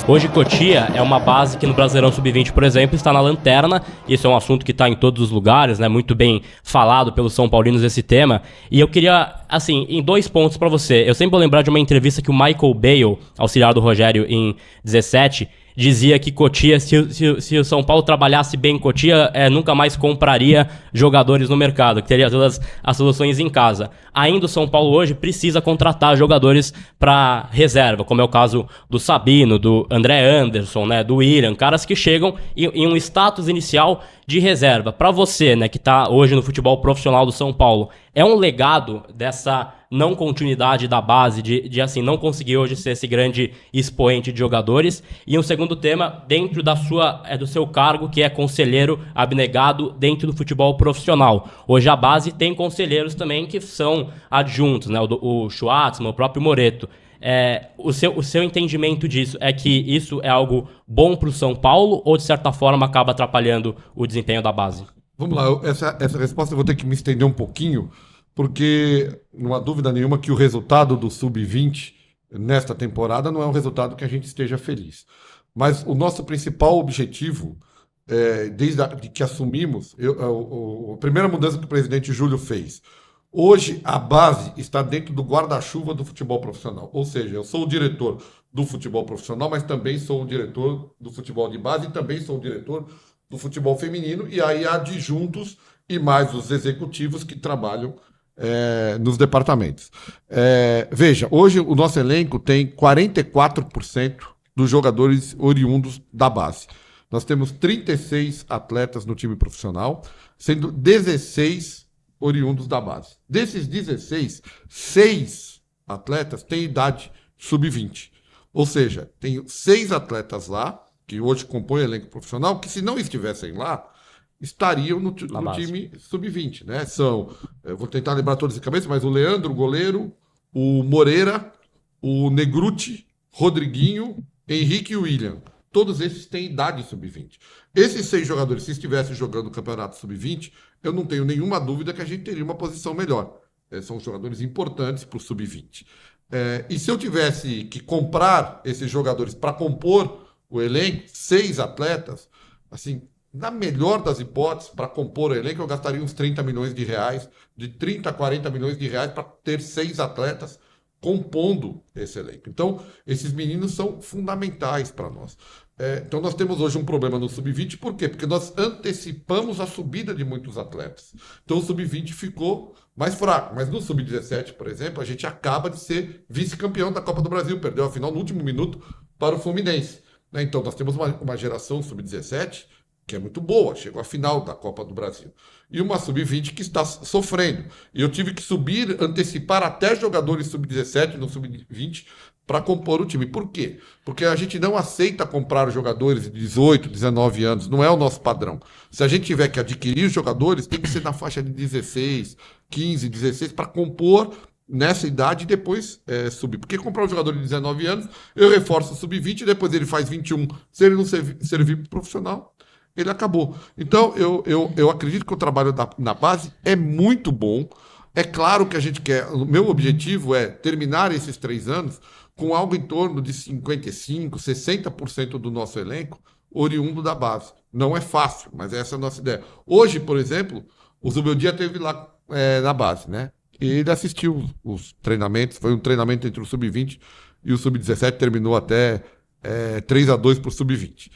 Hoje Cotia é uma base que no Brasileirão Sub-20, por exemplo, está na lanterna. Isso é um assunto que está em todos os lugares, né? Muito bem falado pelos São Paulinos esse tema. E eu queria, assim, em 2 pontos para você. Eu sempre vou lembrar de uma entrevista que o Michael Bale, auxiliar do Rogério em 17, dizia que Cotia, se o São Paulo trabalhasse bem em Cotia, nunca mais compraria jogadores no mercado, que teria todas as soluções em casa. Ainda o São Paulo hoje precisa contratar jogadores para reserva, como é o caso do Sabino, do André Anderson, né, do William, caras que chegam em um status inicial de reserva. Para você, né, que está hoje no futebol profissional do São Paulo, é um legado dessa não continuidade da base, de assim, não conseguir hoje ser esse grande expoente de jogadores. E um segundo tema, dentro do seu cargo, que é conselheiro abnegado dentro do futebol profissional. Hoje a base tem conselheiros também que são adjuntos, né? O Schwartzman, o próprio Moreto. O seu entendimento disso é que isso é algo bom para o São Paulo ou, de certa forma, acaba atrapalhando o desempenho da base? Vamos lá, essa resposta eu vou ter que me estender um pouquinho, porque não há dúvida nenhuma que o resultado do Sub-20 nesta temporada não é um resultado que a gente esteja feliz. Mas o nosso principal objetivo, desde que assumimos, a primeira mudança que o presidente Júlio fez, hoje a base está dentro do guarda-chuva do futebol profissional. Ou seja, eu sou o diretor do futebol profissional, mas também sou o diretor do futebol de base e também sou o diretor do futebol feminino, e aí há adjuntos e mais os executivos que trabalham nos departamentos. Veja, hoje o nosso elenco tem 44% dos jogadores oriundos da base. Nós temos 36 atletas no time profissional, sendo 16 oriundos da base. Desses 16, 6 atletas têm idade sub-20. Ou seja, tem 6 atletas lá, que hoje compõem o elenco profissional, que se não estivessem lá, estariam no time sub-20, né? Eu vou tentar lembrar todos de cabeça, mas o Leandro, o goleiro, o Moreira, o Negruti, Rodriguinho, Henrique e William. Todos esses têm idade sub-20. Esses 6 jogadores, se estivessem jogando o campeonato sub-20, eu não tenho nenhuma dúvida que a gente teria uma posição melhor. São jogadores importantes para o sub-20. E se eu tivesse que comprar esses jogadores para compor o elenco, 6 atletas, assim, na melhor das hipóteses, para compor o elenco, eu gastaria uns 30 milhões de reais, de 30 a 40 milhões de reais para ter 6 atletas compondo esse elenco. Então, esses meninos são fundamentais para nós. Então, nós temos hoje um problema no Sub-20, por quê? Porque nós antecipamos a subida de muitos atletas. Então, o Sub-20 ficou mais fraco. Mas no Sub-17, por exemplo, a gente acaba de ser vice-campeão da Copa do Brasil, perdeu a final no último minuto para o Fluminense. Então, nós temos uma geração Sub-17 que é muito boa, chegou à final da Copa do Brasil. E uma Sub-20 que está sofrendo. E eu tive que antecipar até jogadores Sub-17 no Sub-20 para compor o time. Por quê? Porque a gente não aceita comprar jogadores de 18, 19 anos, não é o nosso padrão. Se a gente tiver que adquirir jogadores, tem que ser na faixa de 16, 15, 16, para compor nessa idade e depois subir. Porque comprar um jogador de 19 anos, eu reforço o Sub-20, depois ele faz 21. Se ele não servir para o profissional, ele acabou. Então, eu acredito que o trabalho na base é muito bom. É claro que a gente quer... O meu objetivo é terminar esses 3 anos com algo em torno de 55%, 60% do nosso elenco oriundo da base. Não é fácil, mas essa é a nossa ideia. Hoje, por exemplo, o Zubeldia esteve lá na base, né? E ele assistiu os treinamentos. Foi um treinamento entre o Sub-20 e o Sub-17. Terminou até 3-2 para o Sub-20.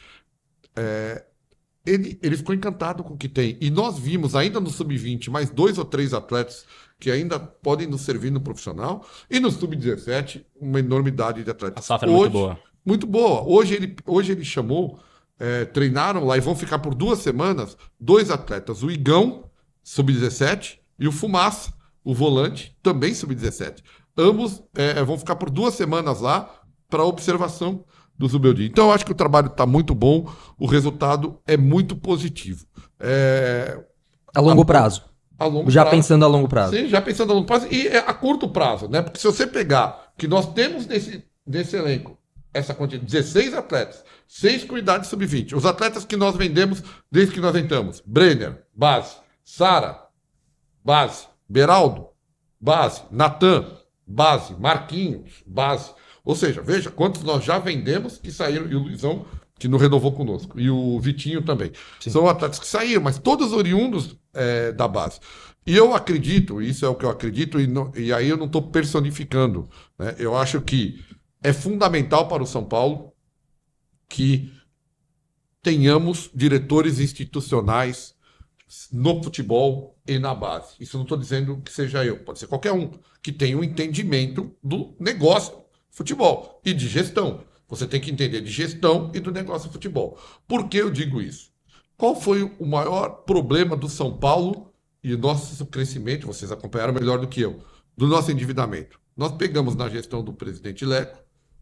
Ele ficou encantado com o que tem. E nós vimos, ainda no Sub-20, mais 2 ou 3 atletas que ainda podem nos servir no profissional. E no Sub-17, uma enormidade de atletas. A safra é muito boa. Muito boa. Hoje ele chamou, treinaram lá e vão ficar por 2 semanas, 2 atletas. O Igão, Sub-17, e o Fumaça, o volante, também Sub-17. Ambos vão ficar por 2 semanas lá para observação do Zubeldia. Então, eu acho que o trabalho está muito bom, o resultado é muito positivo. A longo prazo. Já pensando a longo prazo. Sim, já pensando a longo prazo e a curto prazo, né? Porque se você pegar que nós temos nesse elenco essa quantidade, 16 atletas, 6 com idade sub-20, os atletas que nós vendemos desde que nós entramos, Brenner, base, Sara, base, Beraldo, base, Natan, base, Marquinhos, base. Ou seja, veja quantos nós já vendemos que saíram, e o Luizão, que não renovou conosco, e o Vitinho também. Sim. São atletas que saíram, mas todos oriundos da base. E eu acredito, isso é o que eu acredito, e aí eu não estou personificando, né? Eu acho que é fundamental para o São Paulo que tenhamos diretores institucionais no futebol e na base. Isso não estou dizendo que seja eu, pode ser qualquer um que tenha um entendimento do negócio futebol e de gestão. Você tem que entender de gestão e do negócio futebol. Por que eu digo isso? Qual foi o maior problema do São Paulo e o nosso crescimento, vocês acompanharam melhor do que eu, do nosso endividamento? Nós pegamos na gestão do presidente Leco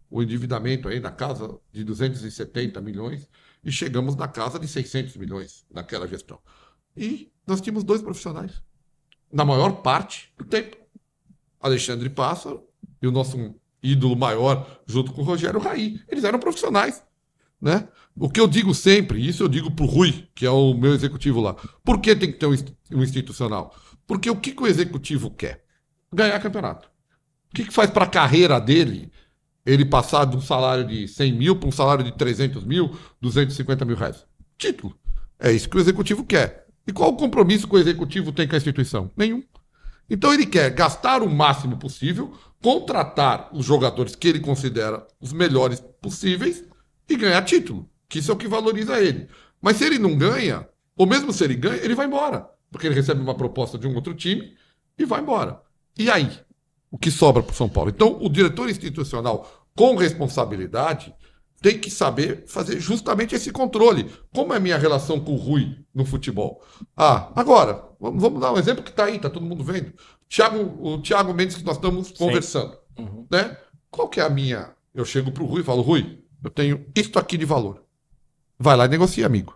o endividamento aí na casa de 270 milhões e chegamos na casa de 600 milhões naquela gestão. E nós tínhamos 2 profissionais, na maior parte do tempo. Alexandre Pássaro e o nosso ídolo maior, junto com o Rogério Raí. Eles eram profissionais, né? O que eu digo sempre, isso eu digo pro Rui, que é o meu executivo lá. Por que tem que ter um institucional? Porque o que o executivo quer? Ganhar campeonato. O que faz para a carreira dele ele passar de um salário de 100 mil para um salário de 300 mil, 250 mil reais? Título. É isso que o executivo quer. E qual o compromisso que o executivo tem com a instituição? Nenhum. Então ele quer gastar o máximo possível, contratar os jogadores que ele considera os melhores possíveis e ganhar título, que isso é o que valoriza ele. Mas se ele não ganha, ou mesmo se ele ganha, ele vai embora, porque ele recebe uma proposta de um outro time e vai embora. E aí? O que sobra para o São Paulo? Então, o diretor institucional com responsabilidade tem que saber fazer justamente esse controle. Como é a minha relação com o Rui no futebol? Agora, vamos dar um exemplo que está aí, está todo mundo vendo. O Thiago Mendes, que nós estamos conversando. Né? Qual que é a minha? Eu chego para o Rui e falo, Rui, eu tenho isto aqui de valor. Vai lá e negocia, amigo.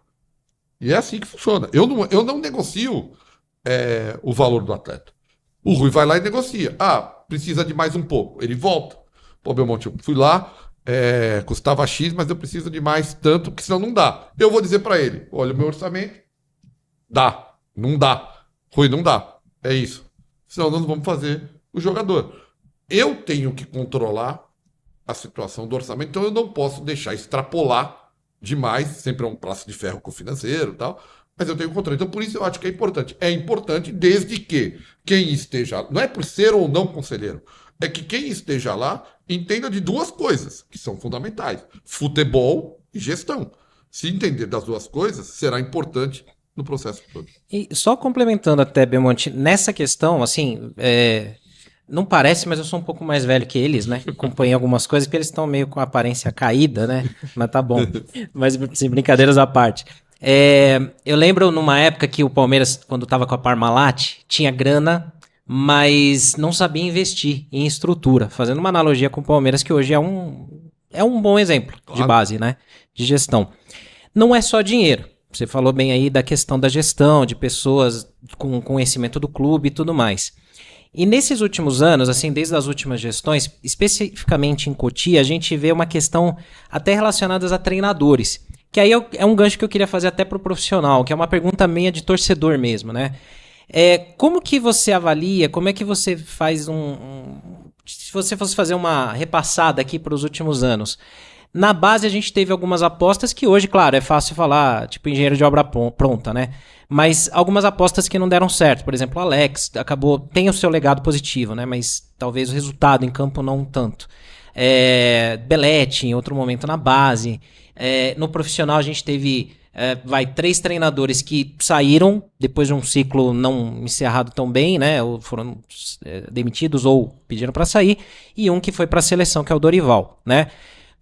E é assim que funciona. Eu não negocio o valor do atleta. O Rui vai lá e negocia. Precisa de mais um pouco. Ele volta. Pô, Belmonte, eu fui lá, custava X, mas eu preciso de mais tanto, porque senão não dá. Eu vou dizer para ele, olha o meu orçamento, dá, não dá. Rui, não dá. É isso. Senão nós não vamos fazer o jogador. Eu tenho que controlar a situação do orçamento, então eu não posso deixar extrapolar demais, sempre é um braço de ferro com o financeiro e tal, mas eu tenho controle. Então por isso eu acho que é importante. É importante desde que quem esteja, não é por ser ou não conselheiro, é que quem esteja lá entenda de 2 coisas que são fundamentais: futebol e gestão. Se entender das 2 coisas, será importante no processo todo. E só complementando até, Belmonte, nessa questão, assim, não parece, mas eu sou um pouco mais velho que eles, né? Acompanhei algumas coisas, porque eles estão meio com a aparência caída, né? Mas tá bom. Mas, sem brincadeiras à parte. Eu lembro numa época que o Palmeiras, quando estava com a Parmalat, tinha grana, mas não sabia investir em estrutura. Fazendo uma analogia com o Palmeiras, que hoje é um bom exemplo de base, né? De gestão. Não é só dinheiro. Você falou bem aí da questão da gestão, de pessoas com conhecimento do clube e tudo mais. E nesses últimos anos, assim, desde as últimas gestões, especificamente em Cotia, a gente vê uma questão até relacionada a treinadores. Que aí é um gancho que eu queria fazer até para o profissional, que é uma pergunta meia de torcedor mesmo, né? Como que você avalia, como é que você faz se você fosse fazer uma repassada aqui para os últimos anos? Na base a gente teve algumas apostas que hoje, claro, é fácil falar, tipo engenheiro de obra pronta, né? Mas algumas apostas que não deram certo. Por exemplo, o Alex tem o seu legado positivo, né? Mas talvez o resultado em campo não tanto. Belletti, em outro momento na base. No profissional a gente teve 3 treinadores que saíram depois de um ciclo não encerrado tão bem, né? Ou foram demitidos ou pediram para sair. E um que foi para a seleção, que é o Dorival, né?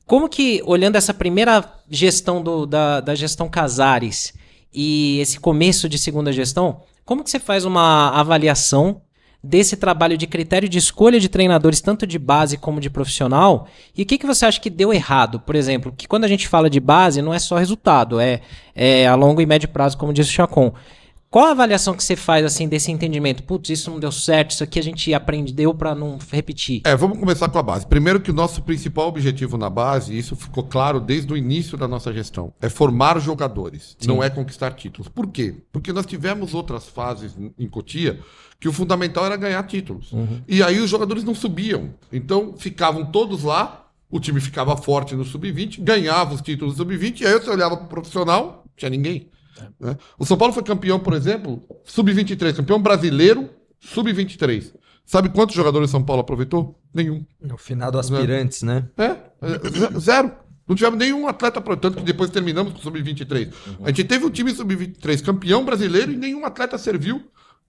Como que, olhando essa primeira gestão da gestão Casares e esse começo de segunda gestão, como que você faz uma avaliação desse trabalho de critério de escolha de treinadores, tanto de base como de profissional? E o que você acha que deu errado? Por exemplo, que quando a gente fala de base, não é só resultado, é a longo e médio prazo, como disse o Chacon. Qual a avaliação que você faz assim desse entendimento? Putz, isso não deu certo, isso aqui a gente aprendeu para não repetir. Vamos começar com a base. Primeiro que o nosso principal objetivo na base, e isso ficou claro desde o início da nossa gestão, é formar jogadores, Sim. Não é conquistar títulos. Por quê? Porque nós tivemos outras fases em Cotia que o fundamental era ganhar títulos. Uhum. E aí os jogadores não subiam. Então ficavam todos lá o time ficava forte no sub-20, ganhava os títulos do sub-20, e aí você olhava para o profissional, não tinha ninguém. Né? O São Paulo foi campeão, por exemplo, sub-23, campeão brasileiro, sub-23. Sabe quantos jogadores o São Paulo aproveitou? Nenhum. No final do aspirantes, né? Zero. Não tivemos nenhum atleta, tanto que depois terminamos com o sub-23. A gente teve um time sub-23 campeão brasileiro e nenhum atleta serviu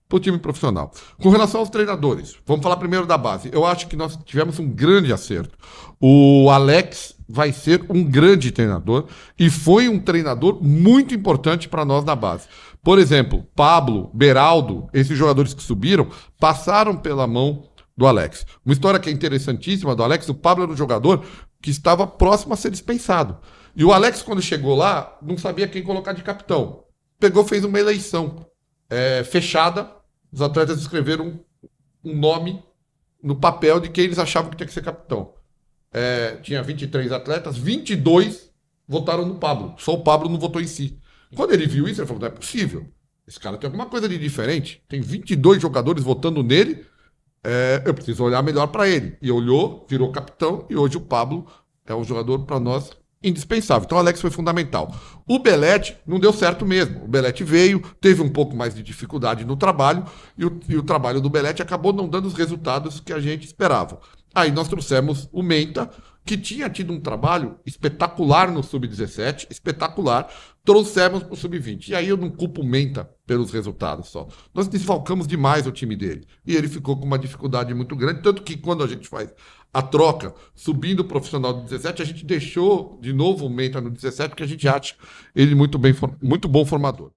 para o time profissional. Com relação aos treinadores, vamos falar primeiro da base. Eu acho que nós tivemos um grande acerto. O Alex vai ser um grande treinador e foi um treinador muito importante para nós na base. Por exemplo, Pablo, Beraldo, esses jogadores que subiram, passaram pela mão do Alex. Uma história que é interessantíssima do Alex, o Pablo era um jogador que estava próximo a ser dispensado. E o Alex, quando chegou lá, não sabia quem colocar de capitão. Pegou, fez uma eleição fechada, os atletas escreveram um nome no papel de quem eles achavam que tinha que ser capitão. Tinha 23 atletas, 22 votaram no Pablo. Só o Pablo não votou em si. Quando ele viu isso, ele falou, não é possível. Esse cara tem alguma coisa de diferente. Tem 22 jogadores votando nele, eu preciso olhar melhor para ele. E olhou, virou capitão, e hoje o Pablo é um jogador para nós indispensável. Então o Alex foi fundamental. O Belletti não deu certo mesmo. O Belletti veio, teve um pouco mais de dificuldade no trabalho, e o trabalho do Belletti acabou não dando os resultados que a gente esperava. Aí nós trouxemos o Menta, que tinha tido um trabalho espetacular no Sub-17, espetacular, trouxemos para o Sub-20. E aí eu não culpo o Menta pelos resultados só. Nós desfalcamos demais o time dele. E ele ficou com uma dificuldade muito grande, tanto que quando a gente faz a troca, subindo o profissional do 17, a gente deixou de novo o Menta no 17, porque a gente acha ele muito bom formador.